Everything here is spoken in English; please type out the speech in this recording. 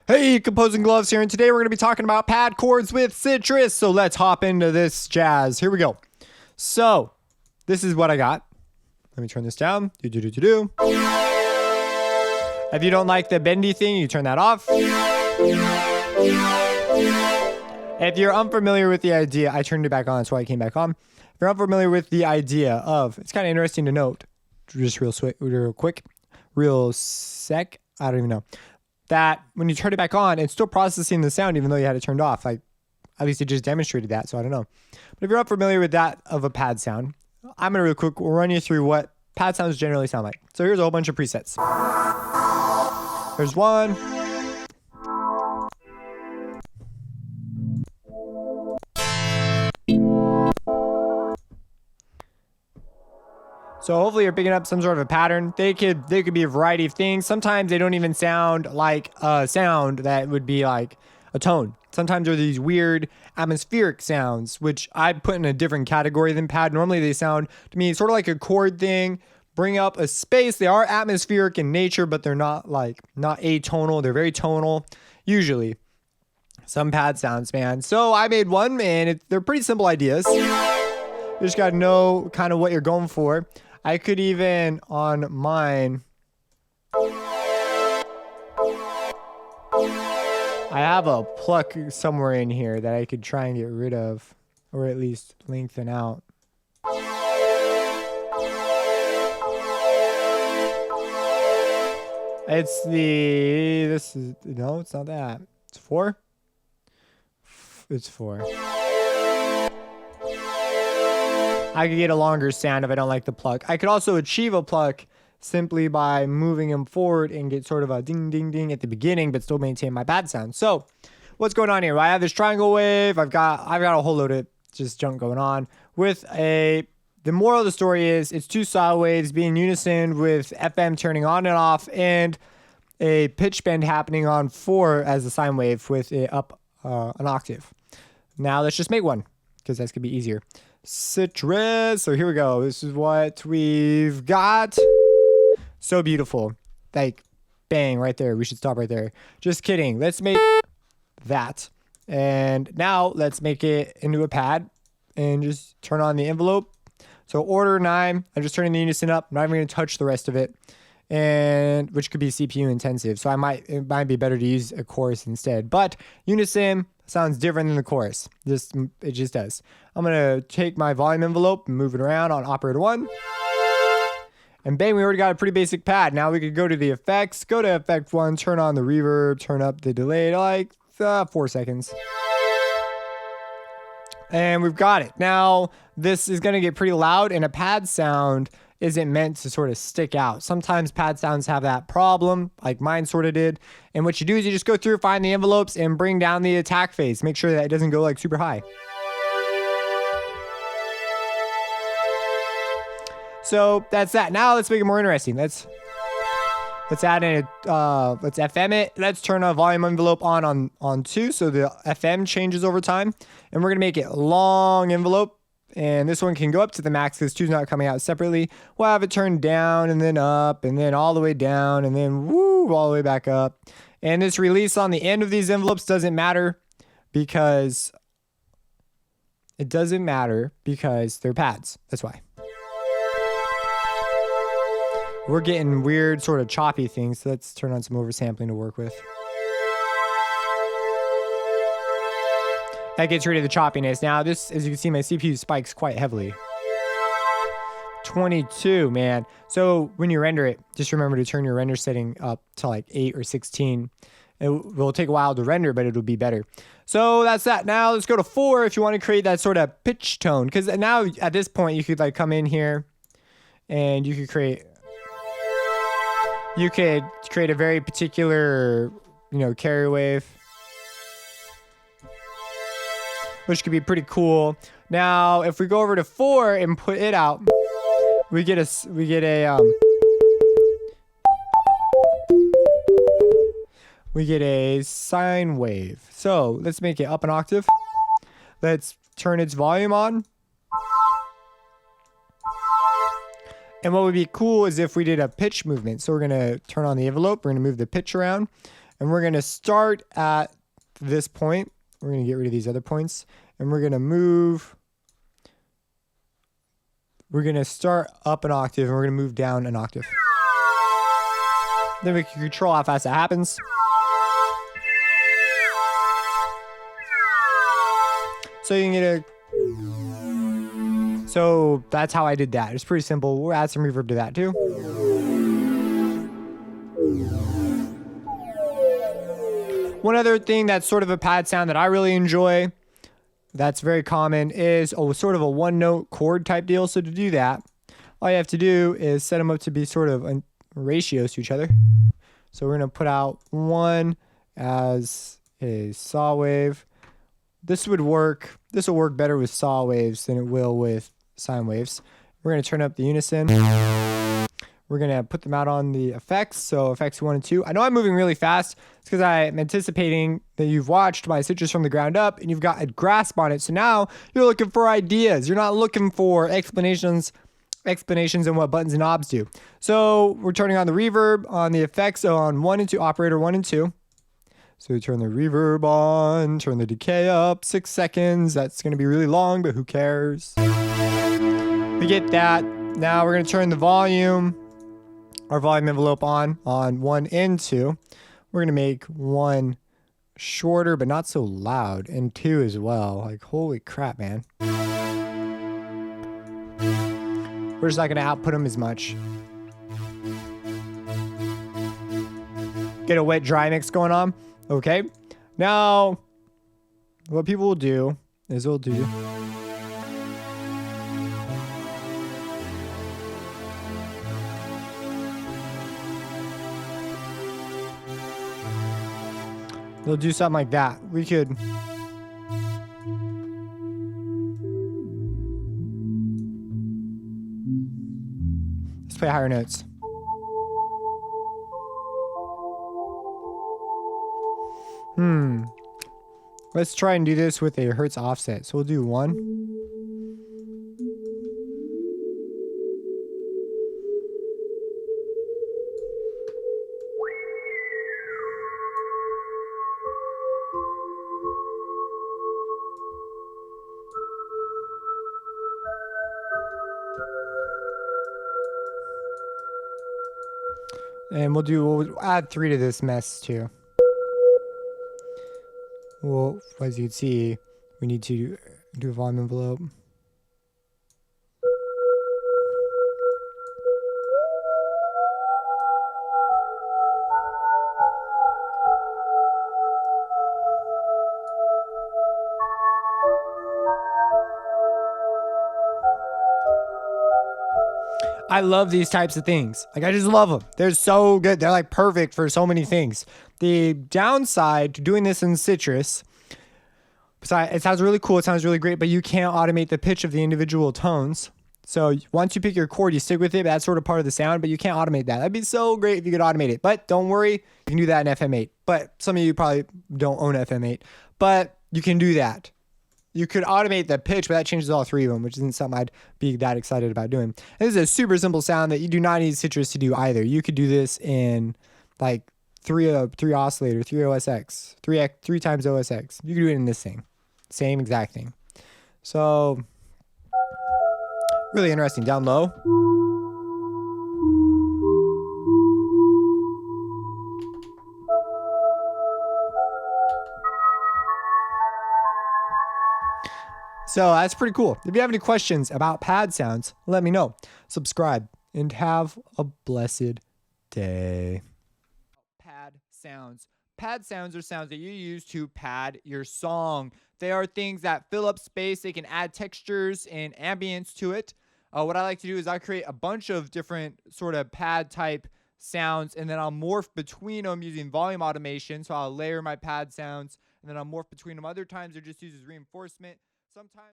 Hey, Composing Gloves here, and today we're going to be talking about pad chords with Sytrus. So let's hop into this jazz. Here we go. So this is what I got. Let me turn this down. If you don't like the bendy thing, you turn that off. If you're unfamiliar with the idea, I turned it back on. That's why it came back on. If you're unfamiliar with the idea of, it's kind of interesting to note, just real quick, real sec, I don't even know, that when you turn it back on, it's still processing the sound even though you had it turned off. Like, at least it just demonstrated that, so I don't know. But if you're unfamiliar with that of a pad sound, I'm going to real quick run you through what pad sounds generally sound like. So here's a whole bunch of presets. There's one. So hopefully you're picking up some sort of a pattern. They could be a variety of things. Sometimes they don't even sound like a sound that would be like a tone. Sometimes there are these weird atmospheric sounds, which I put in a different category than pad. Normally they sound to me sort of like a chord thing. Bring up a space. They are atmospheric in nature, but they're not atonal. They're very tonal, usually. Some pad sounds, man. So I made one, and they're pretty simple ideas. You just got to know kind of what you're going for. I could even, on mine, I have a pluck somewhere in here that I could try and get rid of, or at least lengthen out. No, it's not that. It's 4? It's 4. I could get a longer sound if I don't like the pluck. I could also achieve a pluck simply by moving them forward and get sort of a ding, ding, ding at the beginning, but still maintain my pad sound. So what's going on here? I have this triangle wave. I've got a whole load of just junk going on the moral of the story is it's 2 saw waves being unison with FM turning on and off and a pitch bend happening on 4 as a sine wave with it up an octave. Now let's just make one because that's going to be easier. Sytrus. So here we go. This is what we've got. So beautiful. Like, bang, right there. We should stop right there. Just kidding. Let's make that. And now let's make it into a pad and just turn on the envelope. So order 9. I'm just turning the unison up. I'm not even going to touch the rest of it. And which could be CPU intensive. So it might be better to use a chorus instead. But unison sounds different than the chorus. It just does. I'm going to take my volume envelope and move it around on operator 1. And bang, we already got a pretty basic pad. Now we could go to the effects, go to effect 1, turn on the reverb, turn up the delay to like 4 seconds. And we've got it. Now this is going to get pretty loud, and a pad sound isn't meant to sort of stick out. Sometimes pad sounds have that problem, like mine sort of did. And what you do is you just go through, find the envelopes, and bring down the attack phase. Make sure that it doesn't go like super high. So that's that. Now let's make it more interesting. Let's add in let's FM it. Let's turn a volume envelope on 2 so the FM changes over time. And we're gonna make it long envelope. And this one can go up to the max because 2's not coming out separately. We'll have it turned down and then up and then all the way down and then woo, all the way back up. And this release on the end of these envelopes doesn't matter because they're pads. That's why. We're getting weird sort of choppy things. So let's turn on some oversampling to work with. That gets rid of the choppiness. Now this, as you can see, my CPU spikes quite heavily. 22, man. So when you render it, just remember to turn your render setting up to like 8 or 16. It will take a while to render, but it'll be better. So that's that. Now let's go to 4 if you want to create that sort of pitch tone. Because now at this point, you could like come in here and you could create a very particular, carry wave, which could be pretty cool. Now, if we go over to 4 and put it out, we get a sine wave. So let's make it up an octave. Let's turn its volume on. And what would be cool is if we did a pitch movement. So we're going to turn on the envelope. We're going to move the pitch around. And we're going to start at this point. We're going to get rid of these other points. And we're going to move. We're going to start up an octave. And we're going to move down an octave. Then we can control how fast that happens. So you can get a... So that's how I did that. It's pretty simple. We'll add some reverb to that too. One other thing that's sort of a pad sound that I really enjoy, that's very common, is sort of a one-note chord type deal. So to do that, all you have to do is set them up to be sort of ratios to each other. So we're going to put out 1 as a saw wave. This would work. This will work better with saw waves than it will with sine waves. We're going to turn up the unison. We're going to put them out on the effects. So effects 1 and 2. I know I'm moving really fast. It's because I'm anticipating that you've watched my Sytrus from the ground up and you've got a grasp on it. So now you're looking for ideas. You're not looking for explanations and what buttons and knobs do. So we're turning on the reverb on the effects on 1 and 2, operator 1 and 2. So we turn the reverb on, turn the decay up, 6 seconds. That's going to be really long, but who cares? We get that. Now we're going to turn the volume, our volume envelope on 1 and 2. We're going to make 1 shorter, but not so loud, and 2 as well. Like, holy crap, man. We're just not going to output them as much. Get a wet dry mix going on. Okay. Now, what people will do is they'll do... They'll do something like that. We could... Let's play higher notes. Let's try and do this with a Hertz offset. So we'll do 1. And we'll add 3 to this mess too. Well, as you can see, we need to do a volume envelope. I love these types of things. Like, I just love them. They're so good. They're like perfect for so many things. The downside to doing this in Sytrus, besides, it sounds really cool. It sounds really great, but you can't automate the pitch of the individual tones. So once you pick your chord, you stick with it. That's sort of part of the sound, but you can't automate that. That'd be so great if you could automate it. But don't worry, you can do that in FM8. But some of you probably don't own FM8, but you can do that. You could automate the pitch, but that changes all 3 of them, which isn't something I'd be that excited about doing. And this is a super simple sound that you do not need Sytrus to do either. You could do this in like 3 oscillator, 3 OSX, 3 times OSX. You could do it in this thing. Same exact thing. So really interesting. Down low. So that's pretty cool. If you have any questions about pad sounds, let me know. Subscribe and have a blessed day. Pad sounds. Pad sounds are sounds that you use to pad your song. They are things that fill up space. They can add textures and ambience to it. What I like to do is I create a bunch of different sort of pad type sounds, and then I'll morph between them using volume automation. So I'll layer my pad sounds, and then I'll morph between them. Other times they're just used as reinforcement. Sometimes